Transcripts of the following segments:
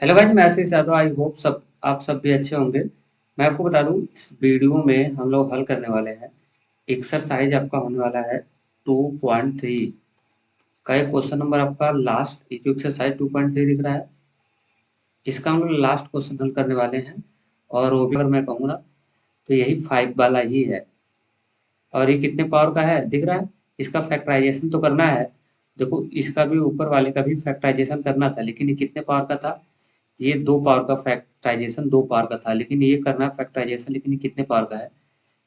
Hello guys, मैं आशीष Yadav. I hope सब आप सब भी अच्छे होंगे। मैं आपको बता दूं, इस वीडियो में हम लोग हल करने वाले हैं। एक्सरसाइज आपका होने वाला है 2.3 का। एक क्वेश्चन नंबर आपका लास्ट, जो एक्सरसाइज 2.3 दिख रहा है, इसका हम लोग लास्ट क्वेश्चन हल करने वाले हैं। और वो भी अगर मैं कहूँ ना, तो यही 5 वाला ही है। और ये कितने पावर का है दिख रहा है। इसका फैक्टराइजेशन तो करना है। देखो, इसका भी ऊपर वाले का भी फैक्टराइजेशन करना था, लेकिन ये कितने पावर का था। ये 2 पावर का फैक्टराइजेशन 2 पावर का था, लेकिन ये करना है फैक्टराइजेशन, लेकिन ये कितने पावर का है।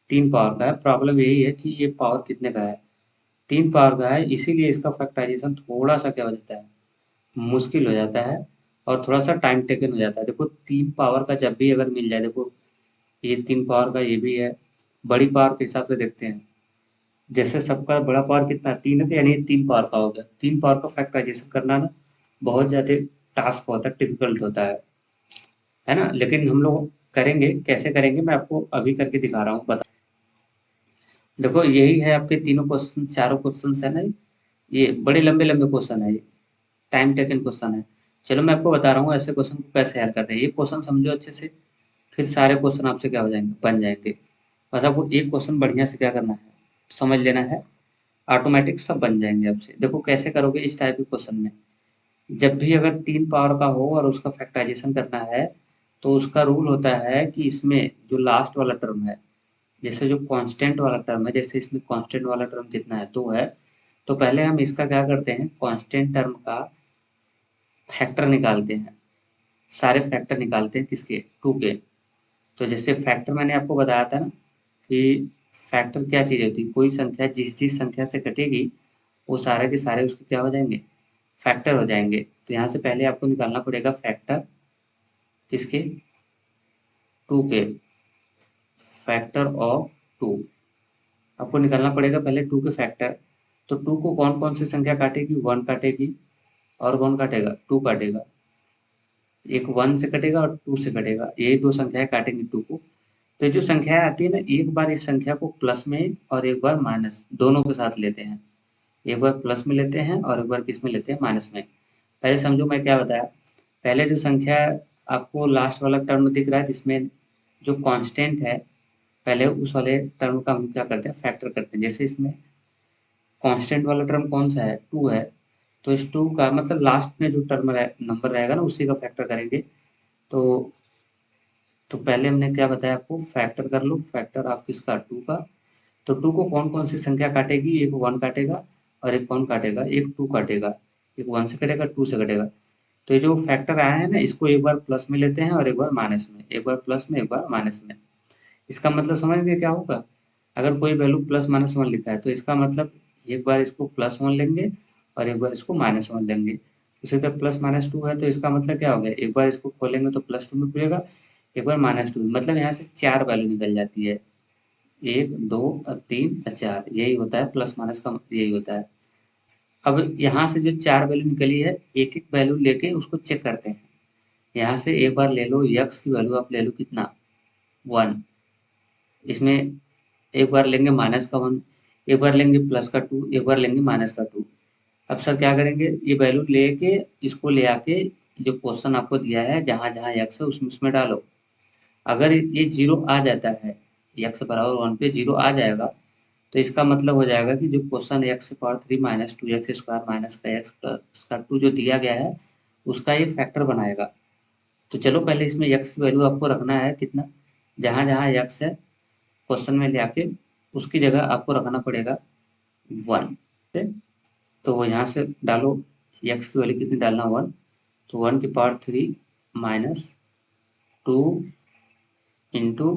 3 पावर का है। प्रॉब्लम यही है कि ये पावर कितने का है। 3 पावर का है, इसीलिए इसका फैक्टराइजेशन थोड़ा सा क्या हो जाता है, मुश्किल हो जाता है। और थोड़ा सा टाइम टेकन हो जाता है। देखो, 3 पावर का जब भी अगर मिल जाए, देखो ये 3 पावर का ये भी है। बड़ी पावर के हिसाब से देखते हैं। जैसे सबका बड़ा पावर कितना 3 है, तो यानी 3 पावर का हो गया। 3 पावर का फैक्टराइजेशन करना ना बहुत ज़्यादा टास्क होता है, डिफिकल्ट होता है ना। लेकिन हम लोग करेंगे। कैसे करेंगे मैं आपको अभी करके दिखा रहा हूँ, बता। देखो, यही है आपके तीनों क्वेश्चन, चारों क्वेश्चन है ना। ये बड़े लंबे लंबे क्वेश्चन है, ये टाइम टेकन क्वेश्चन है। चलो मैं आपको बता रहा हूँ ऐसे क्वेश्चन को कैसे हल करते हैं। ये क्वेश्चन समझो अच्छे से, फिर सारे क्वेश्चन आपसे क्या हो जाएंगे, बन जाएंगे। बस आपको एक क्वेश्चन बढ़िया से क्या करना है, समझ लेना है। ऑटोमेटिक सब बन जाएंगे आपसे। देखो कैसे करोगे इस टाइप के क्वेश्चन में। जब भी अगर 3 पावर का हो और उसका फैक्टराइजेशन करना है, तो उसका रूल होता है कि इसमें जो लास्ट वाला टर्म है, जैसे जो कांस्टेंट वाला टर्म है, जैसे इसमें कांस्टेंट वाला टर्म कितना है, 2 है। तो पहले हम इसका क्या करते हैं, कांस्टेंट टर्म का फैक्टर निकालते हैं। सारे फैक्टर निकालते हैं किसके, 2 के। तो जैसे फैक्टर मैंने आपको बताया था ना, कि फैक्टर क्या चीज़ होती है। कोई संख्या जिस जिस संख्या से कटेगी, वो सारे के सारे उसके क्या हो जाएंगे, फैक्टर हो जाएंगे। तो यहाँ से पहले आपको निकालना पड़ेगा फैक्टर किसके, 2 के। फैक्टर ऑफ 2 आपको निकालना पड़ेगा पहले, 2 के फैक्टर। तो 2 को कौन कौन सी संख्या काटेगी, 1 काटेगी। और कौन काटेगा, 2 काटेगा। एक 1 से कटेगा और 2 से कटेगा, यही 2 संख्याएं काटेंगी 2 को। तो ये जो संख्याएं आती है ना, एक बार इस संख्या को प्लस में और एक बार माइनस, दोनों के साथ लेते हैं। एक बार प्लस में लेते हैं और एक बार किस में लेते हैं, माइनस में। पहले समझो मैं क्या बताया। पहले जो संख्या आपको लास्ट वाला टर्म दिख रहा है, जिसमें जो कांस्टेंट है, पहले उस वाले टर्म का हम क्या करते हैं, फैक्टर करते हैं। जैसे इसमें कांस्टेंट वाला टर्म कौन सा है, 2 है। तो इस 2 का मतलब लास्ट में जो टर्म नंबर रहेगा ना, उसी का फैक्टर करेंगे। तो पहले हमने क्या बताया आपको, फैक्टर कर लो। फैक्टर आप किसका, 2 का। तो 2 को कौन कौन सी संख्या काटेगी, एक 1 काटेगा और एक कौन काटेगा, एक 2 काटेगा। एक 1 से कटेगा, 2 से कटेगा। तो ये जो फैक्टर आया है ना, इसको एक बार प्लस में लेते हैं और एक बार माइनस में, एक बार प्लस में एक बार माइनस में। इसका मतलब समझ गए क्या होगा। अगर कोई वैल्यू प्लस माइनस 1 लिखा है, तो इसका मतलब एक बार इसको प्लस 1 लेंगे और एक बार इसको माइनस 1 लेंगे। उसी तरह प्लस माइनस 2 है, तो इसका मतलब क्या हो गया, एक बार इसको खोलेंगे तो प्लस 2 में खुलेगा, एक बार माइनस 2 में। मतलब यहाँ से 4 वैल्यू निकल जाती है। 1 2 3 4, यही होता है प्लस माइनस का, यही होता है। अब यहाँ से जो 4 वैल्यू निकली है, एक एक वैल्यू लेके उसको चेक करते हैं। यहाँ से एक बार ले लो यक्स की वैल्यू, आप ले लो कितना, 1। इसमें एक बार लेंगे माइनस का 1, एक बार लेंगे प्लस का 2, एक बार लेंगे माइनस का 2। अब सर क्या करेंगे, ये वैल्यू लेके इसको ले आके जो क्वेश्चन आपको दिया है, जहाँ जहाँ यक्स है उसमें उसमें डालो। अगर ये जीरो आ जाता है, यक्स बराबर 1 पे जीरो आ जाएगा, तो इसका मतलब हो जाएगा कि जो question x power 3 minus 2 x square minus का एक्स प्लस का 2 जो दिया गया है, उसका ये फैक्टर बनाएगा। तो चलो पहले इसमें यक्स की वैल्यू आपको रखना है कितना, जहाँ जहाँ यक्स है क्वेश्चन में ले आके उसकी जगह आपको रखना पड़ेगा 1। तो वो यहाँ से डालो, यक्स की वैल्यू कितनी डालना, 1। तो 1 की पावर 3 माइनस 2 इंटू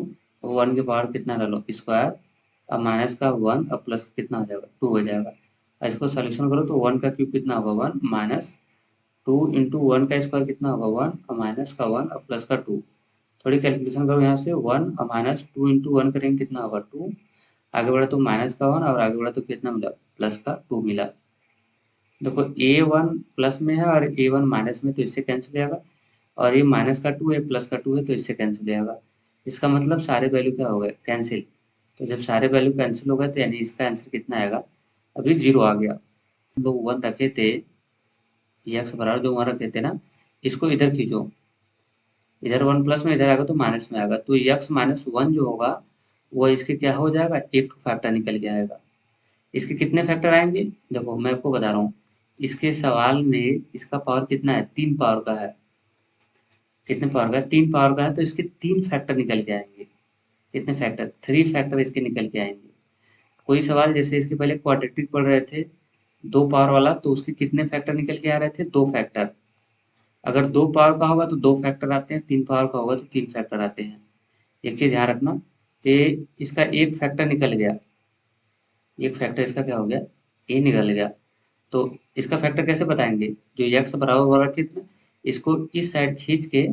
1 की पावर कितना डालो, स्क्वायर। अब माइनस का 1, अब प्लस कितना हो जाएगा, 2 हो जाएगा। और इसको सॉल्यूशन करो तो 1 का क्यूब कितना होगा, 1 माइनस 2 इंटू 1 का स्क्वायर कितना होगा, 1 और माइनस का 1 और प्लस का 2। थोड़ी कैलकुलेशन करो यहाँ से, 1 और माइनस 2 इंटू 1 करेंगे कितना होगा, 2। आगे बढ़ा तो माइनस का 1 और आगे बढ़ा तो कितना मिला, प्लस का 2 मिला। देखो a1 प्लस में है और a1 माइनस में, तो इससे कैंसिल हो जाएगा। और ये माइनस का 2 है, प्लस का 2 है, तो इससे कैंसिल हो जाएगा। इसका मतलब सारे वैल्यू क्या हो गए, कैंसिल। तो जब सारे वैल्यू कैंसिल हो गए, तो यानी इसका आंसर कितना आएगा, अभी 0 आ गया। हम लोग 1 रखे थे, एक्स बराबर जो वहाँ रखे थे ना, इसको इधर खींचो। इधर 1 प्लस में इधर आएगा तो माइनस में आएगा, तो x माइनस 1 जो होगा वो इसके क्या हो जाएगा, एक फैक्टर निकल के आएगा। इसके कितने फैक्टर आएंगे, देखो मैं आपको बता रहा हूँ, इसके सवाल में इसका पावर कितना है, 3 पावर का है। कितने पावर का है, 3 पावर का है, तो इसके 3 फैक्टर निकल के आएंगे। कितने फैक्टर, 3 फैक्टर इसके निकल के आएंगे। कोई सवाल जैसे इसके पहले क्वाड्रेटिक पढ़ रहे थे 2 पावर वाला, तो उसके कितने फैक्टर निकल के आ रहे थे, 2 फैक्टर। अगर 2 पावर का होगा तो 2 फैक्टर आते हैं, 3 पावर का होगा तो 3 फैक्टर आते हैं। एक चीज ध्यान रखना, तो इसका एक फैक्टर निकल गया, एक फैक्टर इसका क्या हो गया, ए निकल गया। तो इसका फैक्टर कैसे बताएंगे, जो यक्स बराबर वाला कितना, इसको इस साइड खींच के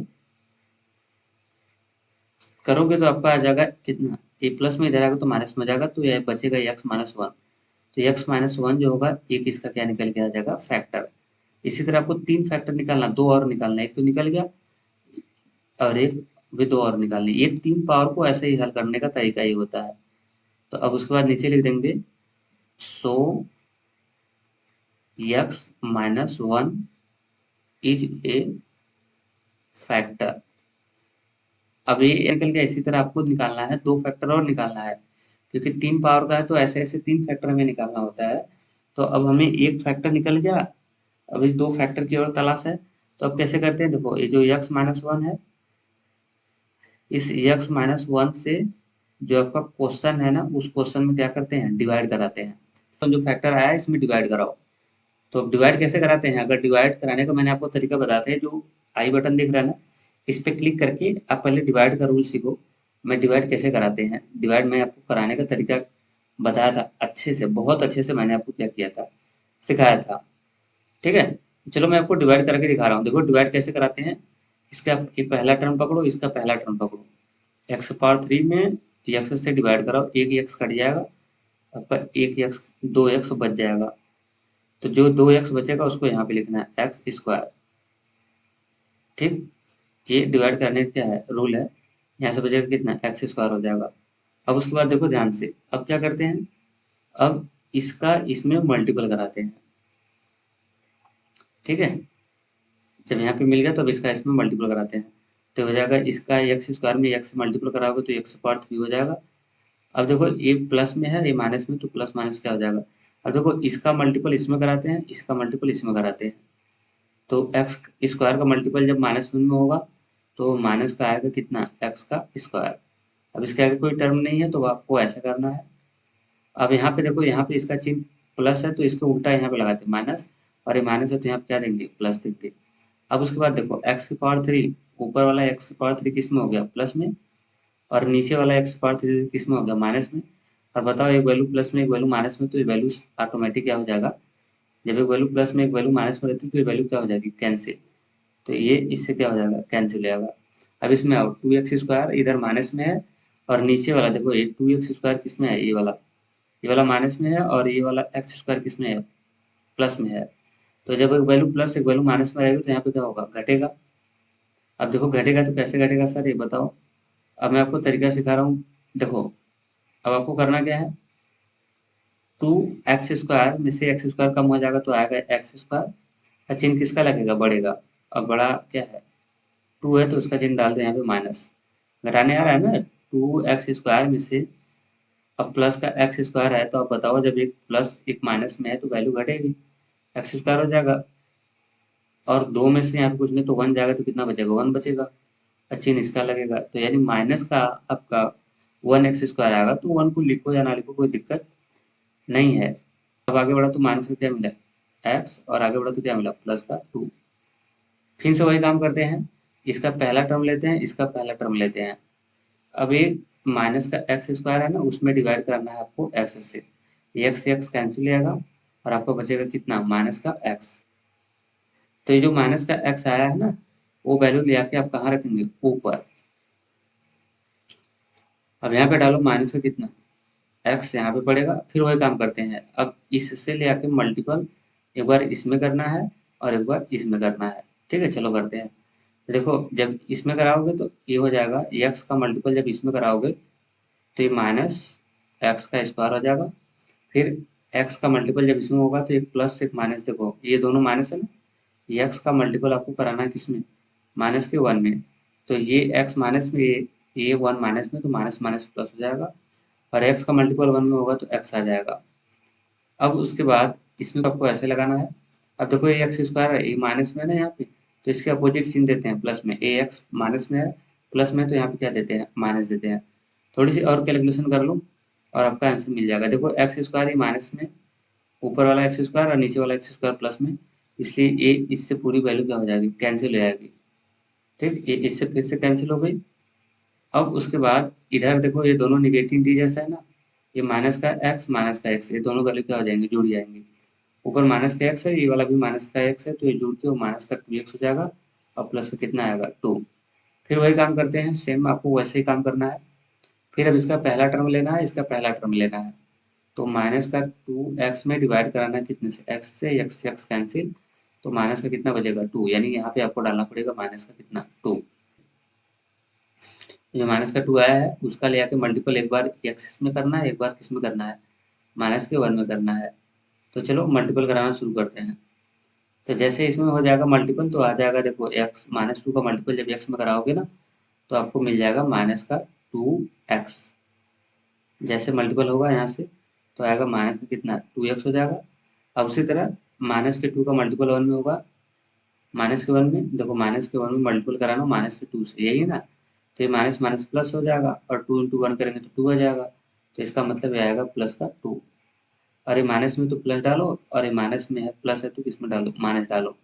करोगे तो आपका आ जाएगा कितना, ए प्लस में इधर आएगा तो माइनस में जाएगा, तो यह बचेगा यक्स माइनस 1। तो यक्स माइनस 1 जो होगा, एक इसका क्या निकल के आ जाएगा, फैक्टर। इसी तरह आपको 3 फैक्टर निकालना, 2 और निकालना, एक तो निकल गया और एक भी 2 और निकालने। ये 3 पावर को ऐसे ही हल करने का तरीका ही होता है। तो अब उसके बाद नीचे लिख देंगे, so x minus 1 is a factor. अब ये निकल गया, इसी तरह आपको निकालना है 2 फैक्टर और निकालना है, क्योंकि 3 पावर का है तो ऐसे ऐसे 3 फैक्टर हमें निकालना होता है। तो अब हमें एक फैक्टर निकल गया, अभी 2 फैक्टर की और तलाश है। तो अब कैसे करते हैं, देखो ये जो यक्स माइनस 1 है, इस यक्स माइनस 1 से जो आपका क्वेश्चन है ना, उस क्वेश्चन में क्या करते हैं, डिवाइड कराते हैं। तो जो फैक्टर आया है इसमें डिवाइड कराओ। तो अब डिवाइड कैसे कराते हैं, अगर डिवाइड कराने का मैंने आपको तरीका बताया था, जो आई बटन दिख रहा है ना, इस पे क्लिक करके आप पहले डिवाइड का रूल सीखो। मैं डिवाइड कैसे कराते हैं, डिवाइड मैं आपको कराने का तरीका बताया था अच्छे से, बहुत अच्छे से मैंने आपको क्या किया था, सिखाया था। ठीक है, चलो मैं आपको डिवाइड करके दिखा रहा हूँ। देखो डिवाइड कैसे कराते हैं, इसका ये पहला टर्म पकड़ो, इसका पहला टर्म पकड़ो, एक्स पावर 3 में एक्स से डिवाइड कराओ, एक एक्स कट जाएगा, आपका एक एक्स, 2 एक्स बच जाएगा। तो जो 2 एक्स बचेगा उसको यहाँ पे लिखना है एक्स स्क्वायर। ठीक, ये डिवाइड करने का क्या है, रूल है। यहाँ से बचेगा कितना, एक्स स्क्वायर हो जाएगा। अब उसके बाद देखो ध्यान से, अब क्या करते हैं, अब इसका इसमें मल्टीपल कराते हैं। ठीक है, जब यहाँ पे मिल गया तो अब इसका इसमें मल्टीपल कराते हैं, तो हो जाएगा इसका एक्स स्क्वायर में एक्स मल्टीपल कराओगे तो एक्स पावर 3 हो जाएगा। अब देखो ये प्लस में है, ये माइनस में, तो प्लस माइनस क्या हो जाएगा। अब देखो इसका मल्टीपल इसमें कराते हैं, इसका मल्टीपल इसमें कराते हैं, तो एक्स स्क्वायर का मल्टीपल जब माइनस वन में होगा तो माइनस का आएगा कितना, एक्स का स्क्वायर। अब इसके आगे कोई टर्म नहीं है तो आपको ऐसा करना है। अब यहाँ पे देखो, यहाँ पे इसका चिन्ह प्लस है तो इसको उल्टा यहाँ पे लगाते हैं माइनस, और ये माइनस है तो यहाँ पे क्या देंगे, प्लस देंगे। अब उसके बाद देखो एक्स की पावर 3, ऊपर वाला एक्स की पावर 3 किस में हो गया, प्लस में, और नीचे वाला एक्स पावर 3 किस में हो गया, माइनस में। और बताओ एक वैल्यू प्लस में एक वैल्यू माइनस में, तो ये वैल्यू ऑटोमेटिक क्या हो जाएगा, जब एक वैल्यू प्लस में एक वैल्यू माइनस में रहती है तो ये वैल्यू क्या हो जाएगी, कैंसिल। तो ये इससे क्या हो जाएगा, कैंसिल हो जाएगा। अब इसमें आओ, 2x स्क्वायर इधर माइनस में है, और नीचे वाला देखो ये 2x स्क्वायर किस में है, ये वाला माइनस में है, और ये वाला एक्स स्क्वायर किस में है, प्लस में है। तो जब एक वैल्यू प्लस एक वैल्यू माइनस में रहेगी तो यहाँ पे क्या होगा, घटेगा। अब देखो घटेगा तो कैसे घटेगा सर, ये बताओ। अब मैं आपको तरीका सिखा रहा हूँ। देखो अब आपको करना क्या है, 2x स्क्वायर में से एक्स स्क्वायर कम हो जाएगा तो आएगा एक्स स्क्वायर, का चिन्ह किसका लगेगा, बढ़ेगा। अब बड़ा क्या है, 2 है तो उसका चिन्ह डाल दो यहाँ पे माइनस। घटाने आ रहा है ना, 2x स्क्वायर में से अब प्लस का एक्स स्क्वायर है, तो आप बताओ जब एक प्लस एक माइनस में है तो वैल्यू घटेगी, एक्स स्क्वायर हो जाएगा। और 2 में से यहाँ पे कुछ नहीं तो 1 जाएगा तो कितना बचेगा, 1 बचेगा, और चिन्ह इसका लगेगा। तो यानी माइनस का आपका 1x स्क्वायर आएगा, तो 1 को लिखो या ना लिखो कोई दिक्कत नहीं है। अब आगे बढ़ा तो माइनस का क्या मिला, एक्स, और आगे बढ़ा तो क्या मिला, प्लस का 2। फिर से वही काम करते हैं, इसका पहला टर्म लेते हैं, इसका पहला टर्म लेते हैं। अब ये माइनस का एक्स स्क्वायर है ना, उसमें डिवाइड करना है आपको एक्स से, एक्स एक्स कैंसिल हो जाएगा, और आपको बचेगा कितना, माइनस का एक्स। तो ये जो माइनस का एक्स आया है ना, वो वैल्यू ले आके आप कहाँ रखेंगे, ऊपर। अब यहाँ पे डालो माइनस का कितना, एक्स यहाँ पे पड़ेगा। फिर वही काम करते हैं, अब इससे ले आके मल्टीपल एक बार इसमें करना है और एक बार इसमें करना है। ठीक है, चलो करते हैं। देखो जब इसमें कराओगे तो ये हो जाएगा, एक्स का मल्टीपल जब इसमें कराओगे तो ये माइनस एक्स का स्क्वायर हो जाएगा। फिर एक्स का मल्टीपल जब इसमें होगा तो एक प्लस एक माइनस, देखो ये दोनों माइनस है ना, ये एक्स का मल्टीपल आपको कराना है किसमें, माइनस के 1 में। तो ये x माइनस में ये 1 माइनस में, तो माइनस माइनस प्लस हो जाएगा, और x का मल्टीपल 1 में होगा तो x आ जाएगा। अब उसके बाद इसमें आपको ऐसे लगाना है। अब देखो ये एक्स स्क्वायर है, ये माइनस में है ना यहाँ पे, तो इसके अपोजिट चिन्ह देते हैं प्लस में। ए एक्स माइनस में है, प्लस में, तो यहाँ पे क्या देते हैं, माइनस देते हैं। थोड़ी सी और कैलकुलेशन कर लो और आपका आंसर मिल जाएगा। देखो एक्स स्क्वायर ये माइनस में, ऊपर वाला एक्स स्क्वायर और नीचे वाला एक्स स्क्वायर प्लस में, इसलिए ये इससे पूरी वैल्यू क्या हो जाएगी, कैंसिल हो जाएगी। ठीक, ये इससे फिर से कैंसिल हो गई। अब उसके बाद इधर देखो ये दोनों निगेटिव इंटीजर्स है ना, ये माइनस का एक्स, ये दोनों वैल्यू क्या हो जाएंगे, जुड़ जाएंगे। ऊपर माइनस का एक्स है, ये वाला भी माइनस का एक्स है, तो ये जुड़ के वो माइनस का 2x हो जाएगा, और प्लस का कितना आएगा, 2। फिर वही काम करते हैं, सेम आपको वैसे ही काम करना है। फिर अब इसका पहला टर्म लेना है, इसका पहला टर्म लेना है। तो माइनस का 2x में डिवाइड कराना है कितने से, x से, x कैंसिल, तो माइनस का कितना बचेगा, 2। यानी यहाँ पे आपको डालना पड़ेगा माइनस का कितना, 2। जो माइनस का 2 आया है उसका ले आके मल्टीपल एक बार x में करना है, एक बार किस में करना है, माइनस के 1 में करना है। तो चलो मल्टीपल कराना शुरू करते हैं। तो जैसे इसमें हो जाएगा मल्टीपल, तो आ जाएगा देखो x माइनस 2 का मल्टीपल जब x में कराओगे ना, तो आपको मिल जाएगा माइनस का 2x। जैसे मल्टीपल होगा यहाँ से, तो आएगा माइनस का कितना, 2x हो जाएगा। अब उसी तरह माइनस के 2 का मल्टीपल 1 में होगा, माइनस के 1 में, देखो माइनस के 1 में मल्टीपल कराना माइनस के 2 से, यही है ना। तो ये माइनस माइनस प्लस हो जाएगा, और 2 इंटू 1 करेंगे तो 2 हो जाएगा। तो इसका मतलब ये आएगा प्लस का 2। और ये माइनस में तो प्लस डालो, और ये माइनस में है प्लस है तो किसमें डालो, माइनस डालो।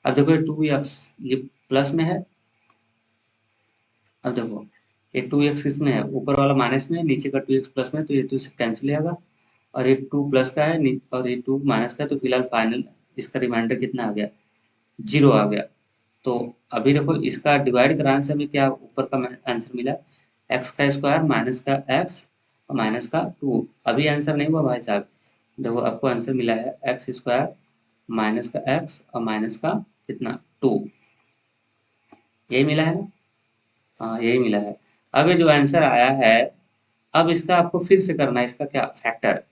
अब देखो ये 2x ये प्लस में है। अब देखो ये 2x किसमें है, ऊपर वाला माइनस में है, नीचे का 2x प्लस में, तो ये तो इससे कैंसिल हो जाएगा। और ये 2 प्लस का है और ये 2 माइनस का है, तो फिलहाल फाइनल इसका रिमाइंडर कितना आ गया, 0 आ गया। तो अभी देखो इसका डिवाइड कराने से हमें क्या ऊपर का आंसर मिला, एक्स का स्क्वायर माइनस का एक्स और माइनस का 2। अभी आंसर नहीं हुआ भाई साहब, देखो आपको आंसर मिला है एक्स स्क्वायर माइनस का एक्स और माइनस का कितना, 2। यही मिला है ना, हाँ यही मिला है। अब ये जो आंसर आया है, अब इसका आपको फिर से करना है, इसका क्या, फैक्टर।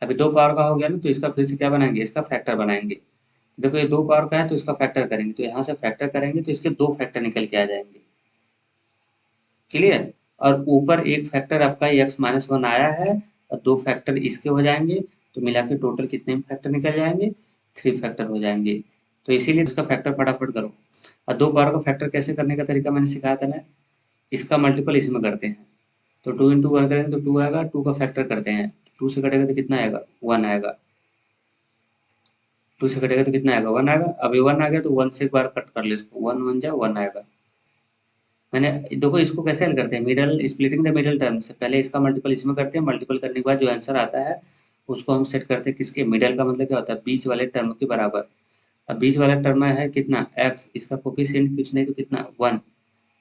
अभी 2 पावर का हो गया ना, तो इसका फिर से क्या बनाएंगे, इसका फैक्टर बनाएंगे। देखो ये 2 पावर का है तो इसका फैक्टर करेंगे, तो यहाँ से फैक्टर करेंगे तो इसके 2 फैक्टर निकल के आ जाएंगे। क्लियर। और ऊपर एक फैक्टर आपका x माइनस 1 आया है, और 2 फैक्टर इसके हो जाएंगे, तो मिला के टोटल कितने फैक्टर निकल जाएंगे, 3 फैक्टर हो जाएंगे। तो इसीलिए इसका फैक्टर फटाफट करो। और 2 पावर का फैक्टर कैसे करने का तरीका मैंने सिखाया था ना, इसका मल्टीपल इसमें करते हैं। तो 2 इंटू 1 करेंगे तो 2 आएगा, 2 का फैक्टर करते हैं, 2 से कटेगा तो कितना आएगा, 1 आएगा। 2 से कटेगा तो कितना आएगा, 1 आएगा। अभी 1 आ गया तो 1 से एक बार कट कर ले इसको, 1 1 जा 1 आएगा। मैंने देखो इसको कैसे हल करते हैं, middle splitting the middle term से पहले इसका मल्टीपल इसमें करते हैं, मल्टीपल करने के बाद जो आंसर आता है उसको हम सेट करते हैं किसके, मिडल का मतलब क्या होता है, बीच वाले टर्म के बराबर। अब बीच वाला टर्म है कितना, x, इसका कोफिशिएंट कुछ नहीं तो कितना, 1।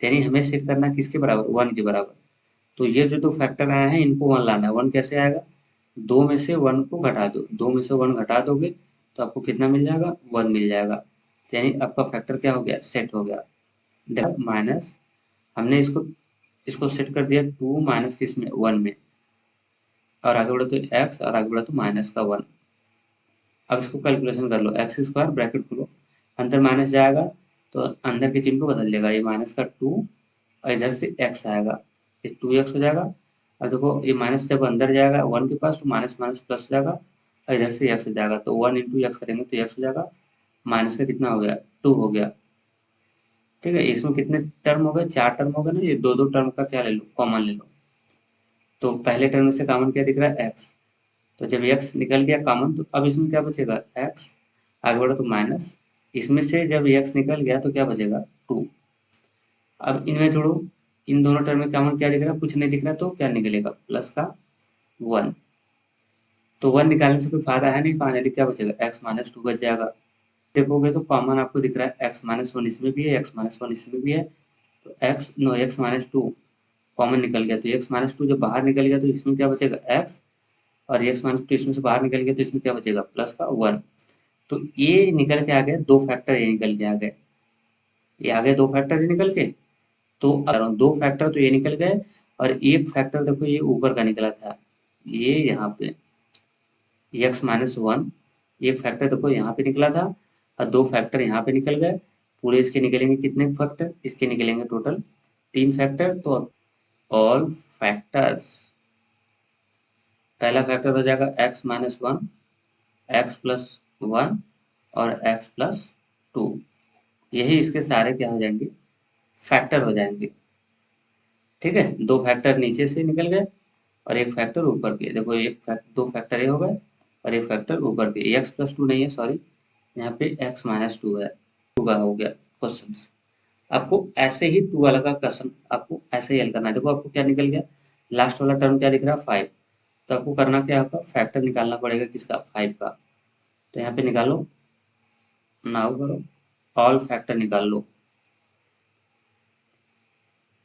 यानी हमें सेट करना है किसके बराबर, 1 के बराबर। तो ये जो दो फैक्टर आए हैं इनको 1 लाना है। 1 कैसे आएगा, 2 में से 1 को घटा दो, 2 में से 1 घटा दोगे तो आपको कितना मिल जाएगा, 1 मिल जाएगा। यानी आपका फैक्टर क्या हो गया, सेट हो गया। माइनस हमने इसको इसको सेट कर दिया 2 माइनस किस में, 1 में, और आगे बढ़ो तो x, और आगे बढ़ो तो माइनस का 1। अब इसको कैलकुलेशन कर लो, एक्स स्क्वायर ब्रैकेट खोलो, अंदर माइनस जाएगा तो अंदर के चिन्ह को बदल देगा, ये माइनस का 2 और इधर से x आएगा, ये 2x हो जाएगा। अब देखो ये माइनस जब अंदर जाएगा 1 के पास तो माइनस माइनस प्लस हो जाएगा, और इधर से x हो जाएगा, तो 1 इंटू एक्स करेंगे तो x हो जाएगा, माइनस का कितना हो गया, 2 हो गया। ठीक है, इसमें कितने टर्म हो गए, 4 टर्म हो गए ना, ये दो दो टर्म का क्या ले लो, कॉमन ले लो। तो पहले टर्म में से कॉमन क्या दिख रहा है, x। तो जब x निकल गया कॉमन, तो अब इसमें क्या बचेगा, x। आगे बढ़ो तो माइनस, इसमें से जब x निकल गया तो क्या बचेगा, 2। अब इनमें जोड़ो, इन दोनों टर्म में कॉमन क्या दिख रहा है, कुछ नहीं दिख रहा, तो क्या निकलेगा, प्लस का 1। तो 1 निकालने से कोई फायदा है नहीं, फाइनली क्या बचेगा, x माइनस 2 बच जाएगा। देखोगे तो कॉमन आपको दिख रहा है x माइनस 1 इसमें भी है, x माइनस 1 इसमें भी है, तो x माइनस 2 कॉमन निकल गया, तो x माइनस 2 जब बाहर निकल गया तो इसमें क्या बचेगा, x, और x माइनस 2 इसमें से बाहर निकल गया तो इसमें क्या बचेगा, प्लस का 1। तो ये निकल के आ गए दो फैक्टर, ये निकल के आ गए, ये आ गए दो फैक्टर ये निकल के। तो अगर दो फैक्टर तो ये निकल गए, और एक फैक्टर देखो ये ऊपर का निकला था, ये यहाँ पे x माइनस 1, एक फैक्टर देखो यहाँ पे निकला था, और दो फैक्टर यहाँ पे निकल गए। पूरे इसके निकलेंगे कितने फैक्टर, इसके निकलेंगे टोटल 3 फैक्टर। तो ऑल फैक्टर्स, पहला फैक्टर हो जाएगा x minus one, x plus one और x प्लस टू। यही इसके सारे क्या हो जाएंगे, फैक्टर हो जाएंगे। ठीक है, 2 फैक्टर नीचे से निकल गए और एक फैक्टर ऊपर के। देखो दो फैक्टर ये हो गए और एक फैक्टर ऊपर के। एक्स प्लस टू नहीं है, सॉरी, यहाँ पे एक्स माइनस टू है, टू का हो गया क्वेश्चन। आपको ऐसे ही टू वाला का क्वेश्चन आपको ऐसे ही हल करना है। देखो आपको क्या निकल गया, लास्ट वाला टर्म क्या दिख रहा है, 5। तो आपको करना क्या होगा, फैक्टर निकालना पड़ेगा किसका, 5 का। तो यहाँ पे निकालो, नाउ करो, ऑल फैक्टर निकाल लो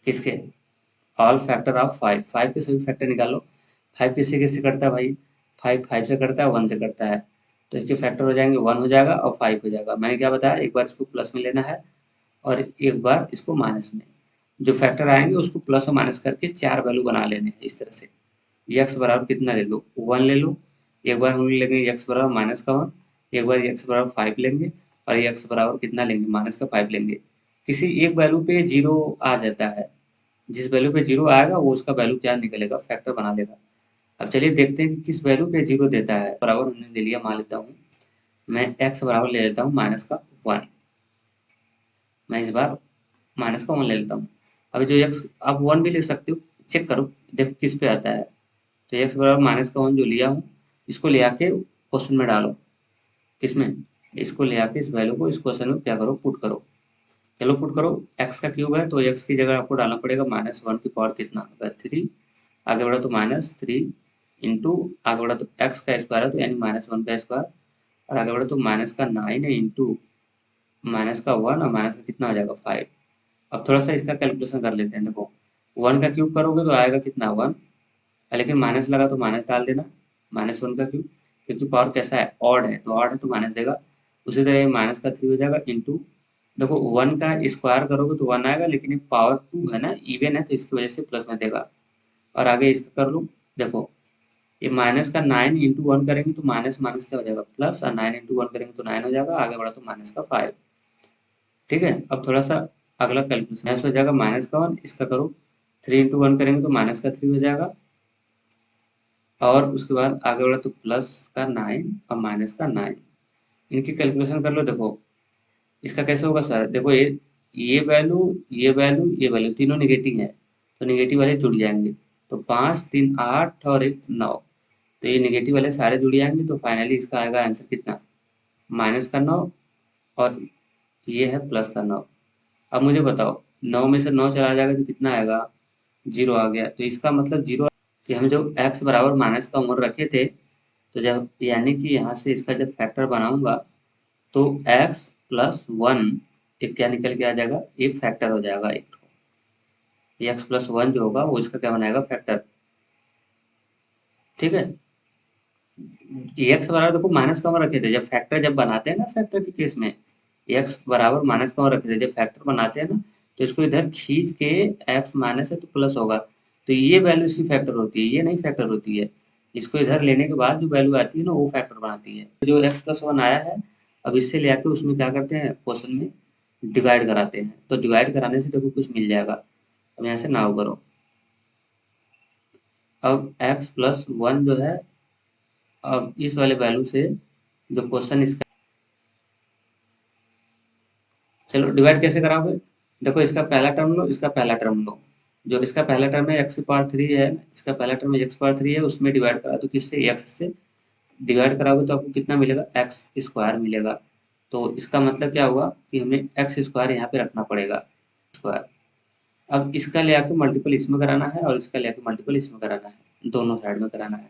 किसके, ऑल फैक्टर ऑफ 5। 5 के सभी फैक्टर निकालो। 5 किससे किससे करता है भाई, 5 5 से करता है, 1 से करता है। तो इसके फैक्टर हो जाएंगे, 1 हो जाएगा और 5 हो जाएगा। मैंने क्या बताया, एक बार इसको प्लस में लेना है और एक बार इसको माइनस में। जो फैक्टर आएंगे उसको प्लस और माइनस करके 4 वैल्यू बना लेने हैं इस तरह से। एक्स बराबर कितना ले लो, 1 ले लो। एक बार हम लेंगे एक्स बराबर माइनस का 1, एक बार एक्स बराबर 5 लेंगे और एक्स बराबर कितना लेंगे, माइनस का 5 लेंगे। किसी एक वैल्यू पे जीरो आ जाता है, जिस वैल्यू पे जीरो आएगा वो उसका वैल्यू क्या निकलेगा, फैक्टर बना लेगा। अब चलिए देखते हैं कि किस वैल्यू पे जीरो देता है। बराबर हमने ले लिया, मान लेता हूँ मैं एक्स बराबर ले लेता हूँ माइनस का 1। मैं इस बार माइनस का 1 ले लेता हूँ। अभी जो एक्स, आप 1 भी ले सकते हो, चेक करो देखो किस पे आता है। तो एक्स बराबर माइनस का 1 जो लिया हूँ, इसको ले आके क्वेश्चन में डालो। किसमें, इसको ले आके इस वैल्यू को इस क्वेश्चन में क्या करो, पुट करो। चलो पुट करो, एक्स का क्यूब है तो एक्स की जगह आपको डालना पड़ेगा माइनस 1 की पावर कितना होगा, 3। आगे बढ़ा तो माइनस 3 इंटू, आगे बढ़ा तो एक्स का स्क्वायर है तो यानी माइनस 1 का स्क्वायर, और आगे बढ़ा तो माइनस का 9 है इंटू माइनस का 1 और माइनस का कितना हो जाएगा, 5। अब थोड़ा सा इसका कैलकुलेशन कर लेते हैं। देखो 1 का क्यूब करोगे तो आएगा कितना, 1। लेकिन माइनस लगा तो माइनस डाल देना, माइनस 1 का क्यूब, क्योंकि पावर कैसा है, ऑड है, तो ऑड है तो माइनस देगा। उसी तरह माइनस का 3 हो जाएगा इंटू, देखो 1 का स्क्वायर करोगे तो 1 आएगा, लेकिन ये पावर 2 है ना, इवन है, तो इसकी वजह से प्लस में देगा। और आगे इसका कर लो, देखो ये माइनस का 9 इंटू 1 करेंगे तो माइनस माइनस क्या हो जाएगा, प्लस, और 9 इंटू 1 करेंगे तो 9 हो जाएगा। आगे बढ़ा तो माइनस का 5। ठीक है, अब थोड़ा सा अगला कैलकुलेशन हो जाएगा, माइनस का 1, इसका करो, 3 इंटू 1 करेंगे तो माइनस का 3 हो जाएगा। और उसके बाद आगे बढ़ा तो प्लस का 9 और माइनस का 9। इनकी कैलकुलेशन कर लो। देखो इसका कैसे होगा सर, देखो ये वैल्यू, ये वैल्यू, ये वैल्यू तीनों निगेटिव है, तो निगेटिव वाले जुड़ जाएंगे। तो 5 3 8 और एक 9, तो ये निगेटिव वाले सारे जुड़ जाएंगे। तो फाइनली इसका आएगा आंसर कितना, माइनस का 9 और ये है प्लस का 9। अब मुझे बताओ 9 में से 9 चला जाएगा तो कितना आएगा, जीरो आ गया। तो इसका मतलब जीरो, कि हम जो x बराबर माइनस का 1 रखे थे, तो जब यानी कि यहाँ से इसका जब फैक्टर बनाऊंगा तो x प्लस 1 एक क्या निकल के आ जाएगा, ये फैक्टर हो जाएगा एक। एक्स प्लस 1 जो होगा वो इसका क्या बनाएगा, फैक्टर। ठीक है, एक्स बराबर देखो माइनस का 1 रखे थे, जब फैक्टर जब बनाते हैं ना, फैक्टर के केस में एक्स बराबर माइनस का 1 रखे थे, जब फैक्टर बनाते हैं ना, तो इसको इधर खींच के एक्स माइनस है तो प्लस होगा, तो ये वैल्यू इसकी फैक्टर होती है, ये नहीं फैक्टर होती है। इसको इधर लेने के बाद जो वैल्यू आती है ना, वो फैक्टर बनाती है। जो एक्स प्लस 1 आया है, अब इससे ले आके उसमें क्या करते हैं, क्वेश्चन में डिवाइड कराते हैं। तो डिवाइड कराने से देखो कुछ मिल जाएगा। अब यहाँ से नाउ करो, अब एक्स प्लस 1 जो है, अब इस वाले वैल्यू से जो क्वेश्चन इसका, चलो डिवाइड कैसे कराओगे, देखो इसका पहला टर्म लो, इसका पहला टर्म लो। जो इसका पहला टर्म है एक्स पावर 3 है, इसका पहला टर्म एक्स पावर 3 है, उसमें डिवाइड करा तो किससे, एक्स से डिवाइड कराओगे तो आपको कितना मिलेगा, एक्स स्क्वायर मिलेगा। तो इसका मतलब क्या हुआ कि हमें एक्स स्क्वायर यहाँ पे रखना पड़ेगा, स्क्वायर। अब इसका ले आके मल्टीपल इसमें कराना है और इसका ले आके मल्टीपल इसमें कराना है, दोनों साइड में कराना है।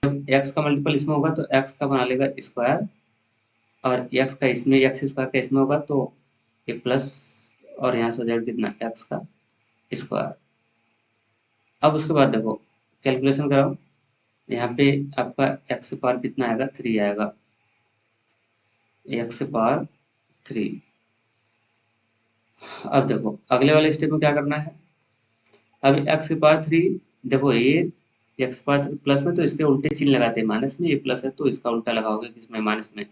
जब एक्स का मल्टीपल इसमें होगा तो एक्स का बना लेगा स्क्वायर, और एक्स का इसमें, एक्स स्क्वायर का इसमें होगा तो ये प्लस, और यहाँ से हो जाएगा कितना, एक्स का स्क्वायर। अब उसके बाद देखो कैलकुलेशन कराओ, यहाँ पे आपका एक्स पावर कितना आएगा, 3 आएगा, एक्स पावर 3। अब देखो अगले वाले स्टेप में क्या करना है, अब एक्स पावर 3, देखो ये एक्स पावर 3 प्लस में तो इसके उल्टे चिन्ह लगाते हैं, माइनस में ये प्लस है तो इसका उल्टा लगाओगे किसमें, माइनस में।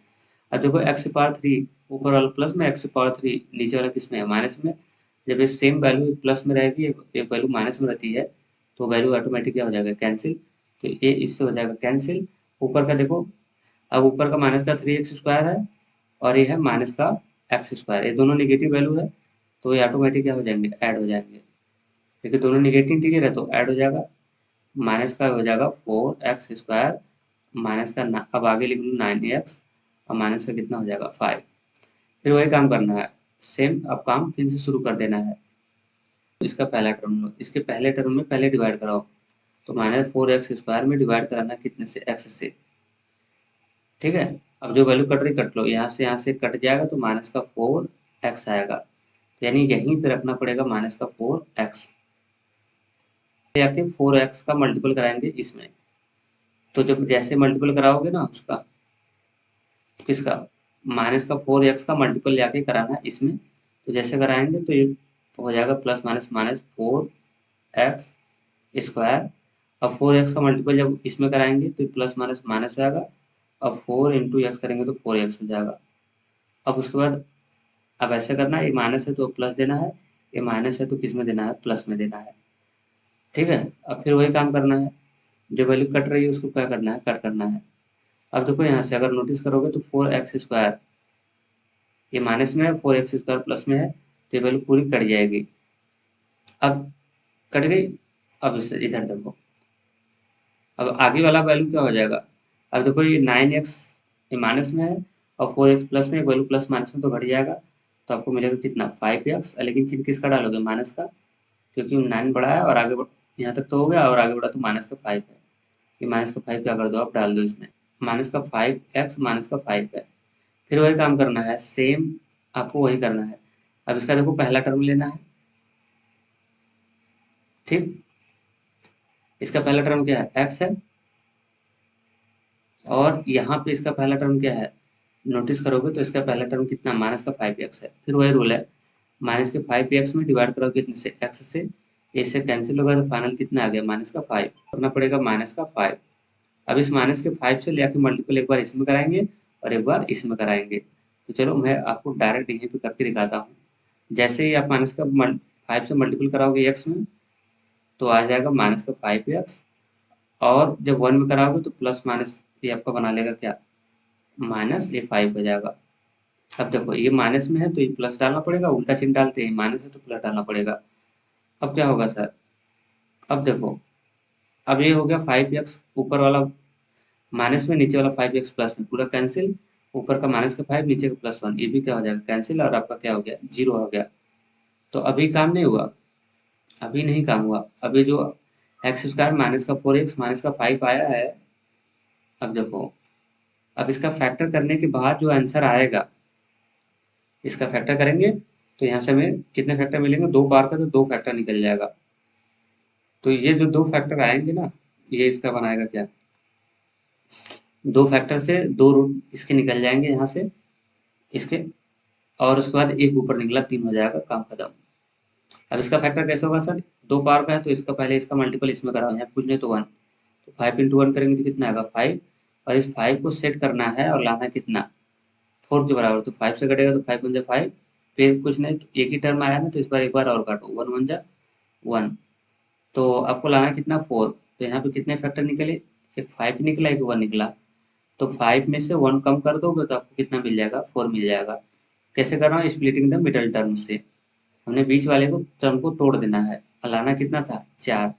अब देखो एक्स पावर 3, ऊपर वाला प्लस में, x पावर 3 नीचे वाला किस में है, माइनस में। जब ये सेम वैल्यू प्लस में रहेगी, एक वैल्यू माइनस में रहती है, तो वैल्यू ऑटोमेटिक क्या हो जाएगा, कैंसिल। तो ये इससे हो जाएगा कैंसिल। ऊपर का देखो, अब ऊपर का माइनस का 3x² है और ये है माइनस का x², ये दोनों निगेटिव वैल्यू है, तो ये ऑटोमेटिक क्या हो जाएंगे, ऐड हो जाएंगे। देखिए दोनों निगेटिव दिखे रहे तो ऐड हो जाएगा। माइनस का हो जाएगा 4x², माइनस का अब आगे लिख लूँ 9x, और माइनस का कितना हो जाएगा 5। फिर वही काम करना है, सेम अब काम फिर से शुरू कर देना है। इसका पहला टर्म लो, इसके पहले टर्म में पहले डिवाइड कराओ, तो -4x² में डिवाइड कराना कितने से, x से। ठीक है, अब जो वैल्यू कट रही कट लो, यहाँ से कट जाएगा तो माइनस का 4x आएगा, यानी यहीं पे रखना पड़ेगा माइनस का 4x, जाके 4x का मल्टीपल कराएंगे इसमें। तो जब जैसे मल्टीपल कराओगे ना उसका, किसका, माइनस का 4x का मल्टीपल जाके कराना है इसमें। तो जैसे कराएंगे तो ये हो जाएगा प्लस माइनस माइनस 4x²। अब 4x का मल्टीपल जब इसमें कराएंगे तो प्लस माइनस माइनस हो जाएगा। अब 4 इंटू एक्स करेंगे तो 4x हो जाएगा। अब उसके बाद अब ऐसे करना है, ये माइनस है तो प्लस देना है, ये माइनस है तो किस में देना है, प्लस में देना है। ठीक है, अब फिर वही काम करना है, जो वैल्यू कट रही है उसको क्या करना है, कट करना है। अब देखो यहाँ से अगर नोटिस करोगे तो 4x², ये माइनस में है, 4x² प्लस में है, तो ये वैल्यू पूरी कट जाएगी। अब कट गई, अब इसे इधर देखो, अब आगे वाला वैल्यू क्या हो जाएगा। अब देखो ये 9x ये माइनस में है, और 4x प्लस में, एक वैल्यू प्लस माइनस में तो घट जाएगा, तो आपको मिलेगा कितना 5x, लेकिन चिन्ह किसका डालोगे, माइनस का, क्योंकि 9 बड़ा है और आगे यहाँ तक तो हो गया, और आगे बढ़ा तो माइनस का 5 है। ये माइनस का 5 क्या कर दो, आप डाल दो इसमें, माइनस का 5x माइनस का 5 है। फिर वही काम करना है, सेम आपको वही करना है। अब इसका देखो पहला टर्म लेना है, ठीक, इसका पहला टर्म क्या है, x है, और यहाँ पे इसका पहला टर्म क्या है, नोटिस करोगे तो इसका पहला टर्म कितना, माइनस का 5x है। फिर वही रूल है, माइनस के 5x में डिवाइड करो कितने से, x से, इससे कैंसिल होगा तो फाइनल कितना आ गया, माइनस का 5, करना पड़ेगा माइनस का 5। अब इस माइनस के 5 से लेकर मल्टीपल एक बार इसमें कराएंगे और एक बार इसमें कराएंगे। तो चलो मैं आपको डायरेक्ट यहीं पे करके दिखाता हूँ। जैसे ही आप माइनस का 5 से मल्टीपल कराओगे एक्स में, तो आ जाएगा माइनस का 5x, और जब 1 में कराओगे तो प्लस माइनस ये आपका बना लेगा क्या, माइनस ये 5 हो जाएगा। अब देखो ये माइनस में है तो ये प्लस डालना पड़ेगा, उल्टा चिन्ह डालते हैं, माइनस है तो प्लस डालना पड़ेगा। अब क्या होगा सर, अब देखो, अब ये हो गया 5x ऊपर वाला माइनस में, नीचे वाला 5x प्लस में, पूरा कैंसिल। ऊपर का माइनस का 5, नीचे का +1, ये भी क्या हो जाएगा, कैंसिल, और आपका क्या हो गया, 0 हो गया। तो अभी काम नहीं हुआ, अभी नहीं काम हुआ। अभी जो x² माइनस का 4x माइनस का 5 आया है, अब देखो, अब इसका फैक्टर करने के बाद जो आंसर आएगा, इसका फैक्टर करेंगे तो यहाँ से हमें कितने फैक्टर मिलेंगे, 2 पावर का तो 2 फैक्टर निकल जाएगा। तो ये जो 2 फैक्टर आएंगे ना, ये इसका बनाएगा क्या, 2 फैक्टर से 2 रूट इसके निकल जाएंगे यहाँ से इसके, और उसके बाद एक ऊपर निकला, 3 हो जाएगा, काम खत्म। अब इसका फैक्टर कैसे होगा सर, 2 पावर का है तो इसका पहले इसका मल्टीपल इसमें कराओ, यहाँ कुछ नहीं तो 1, तो 5 इंटू 1 करेंगे तो कितना आएगा 5, और इस 5 को सेट करना है और लाना है कितना, 4 के बराबर। तो 5 से कटेगा तो 5 × 5, फिर कुछ नहीं तो एक ही टर्म आया ना, तो इस बार एक बार और काटो, 1 × 1, तो आपको लाना है कितना 4। तो यहाँ पे कितने फैक्टर निकले, एक 5 निकला, एक 1 निकला। तो 5 में से 1 कम कर दोगे तो आपको कितना मिल जाएगा, 4 मिल जाएगा। कैसे कर रहा हूँ, स्प्लिटिंग द मिडल टर्म से, हमने बीच वाले को टर्म को तोड़ देना है। लाना कितना था, 4।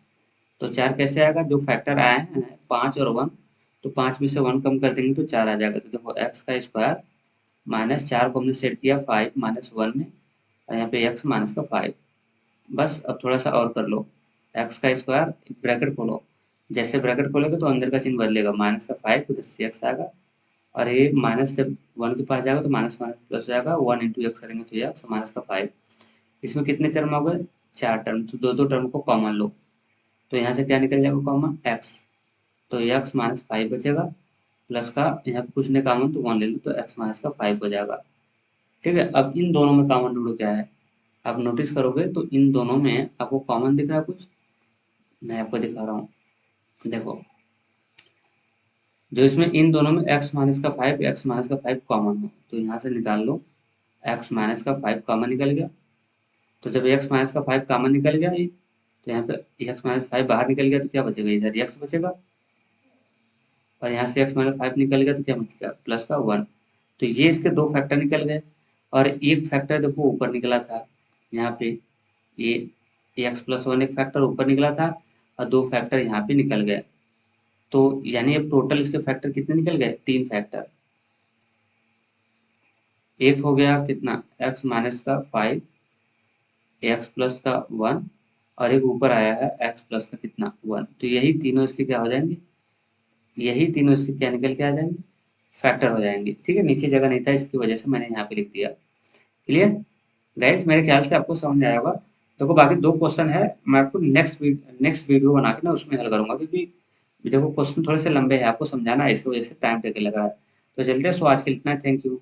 तो 4 कैसे आएगा, जो फैक्टर आए हैं 5 और 1, तो 5 में से 1 कम कर देंगे तो 4 आ जाएगा। तो देखो x² माइनस 4 को हमने सेट किया 5 माइनस 1 में, और यहाँ पे x माइनस का 5। बस अब थोड़ा सा और कर लो, x² ब्रैकेट खोलो, जैसे ब्रैकेट खोलोगे तो अंदर का चिन्ह बदलेगा, माइनस का 5 उधर से x आएगा, और ये माइनस जब 1 के पास जाएगा तो माइनस माइनस प्लस हो जाएगा, 1 इंटू एक्स करेंगे तो ये माइनस का 5। इसमें कितने टर्म हो गए, 4 टर्म, तो दो दो टर्म को कॉमन लो, तो यहाँ से क्या निकल जाएगा कॉमन, x, तो x माइनस 5 बचेगा, प्लस का यहाँ पे कुछ नहीं कॉमन तो 1 ले लो, तो x माइनस का 5 हो जाएगा। ठीक है, अब इन दोनों में कॉमन ढूंढो क्या है। आप नोटिस करोगे तो इन दोनों में आपको कॉमन दिख रहा है कुछ, मैं आपको दिखा रहा हूँ, देखो, जो इसमें इन दोनों में x माइनस का 5 कॉमन हो, तो यहाँ से निकाल लो, एक्स माइनस का 5 कॉमन निकल गया। तो जब एक्स माइनस का 5 कॉमन निकल गया ये, तो यहाँ पे एक्स माइनस 5 बाहर निकल गया तो क्या बचेगा, इधर एक्स बचेगा, और यहाँ से एक्स माइनस 5 निकल गया तो क्या बचेगा, प्लस का 1। तो ये इसके दो फैक्टर निकल गए, और एक फैक्टर देखो ऊपर निकला था, यहाँ पे ये एक्स प्लस 1 एक फैक्टर ऊपर निकला था, और दो फैक्टर यहाँ पे निकल गए। तो यानी अब टोटल इसके फैक्टर कितने निकल गए, 3 फैक्टर। एक हो गया कितना, एक्स माइनस का 5, एक्स प्लस का 1, और एक ऊपर आया है एक्स प्लस का कितना 1। तो यही तीनों इसके क्या हो जाएंगे, यही तीनों इसके क्या निकल के आ जाएंगे, फैक्टर हो जाएंगे। ठीक है, नीचे जगह नहीं था इसकी वजह से मैंने यहाँ पे लिख दिया। क्लियर गाइस, मेरे ख्याल से आपको समझ आया होगा। देखो बाकी दो क्वेश्चन है, मैं आपको नेक्स्ट वीडियो बना के ना उसमें हल करूंगा, क्योंकि देखो क्वेश्चन थोड़े से लंबे हैं, आपको समझाना है, इसकी वजह से टाइम टेके लग रहा है। तो चलते हैं, सो आज के लिए इतना, थैंक यू।